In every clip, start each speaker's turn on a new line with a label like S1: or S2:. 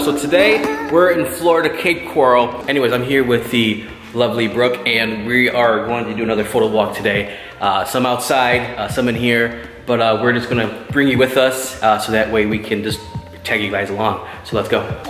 S1: So today we're in Florida, Cape Coral. Anyways, I'm here with the lovely Brooke, and we are going to do another photo walk today. Some outside, some in here, but we're just gonna bring you with us so that way we can just tag you guys along. So let's go.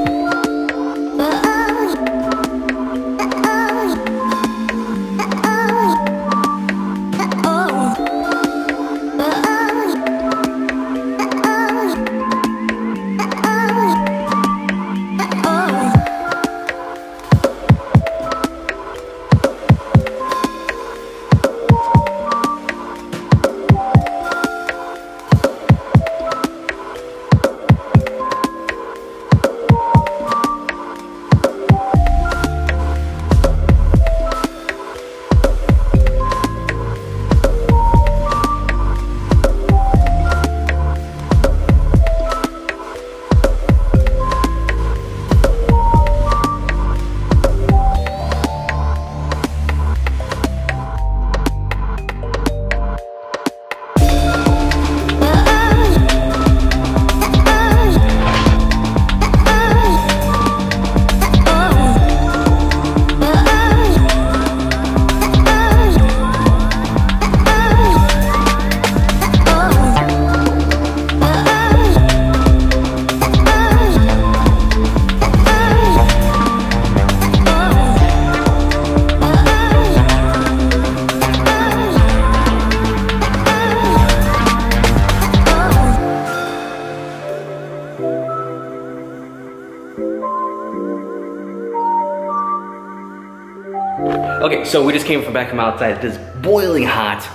S1: Okay, so we just came from back from outside. It is boiling hot,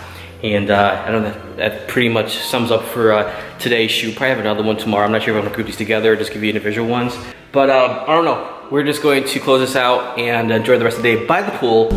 S1: and I don't know, that pretty much sums up for today's shoot. Probably have another one tomorrow. I'm not sure if I'm gonna group these together or just give you individual ones. But I don't know. We're just going to close this out and enjoy the rest of the day by the pool.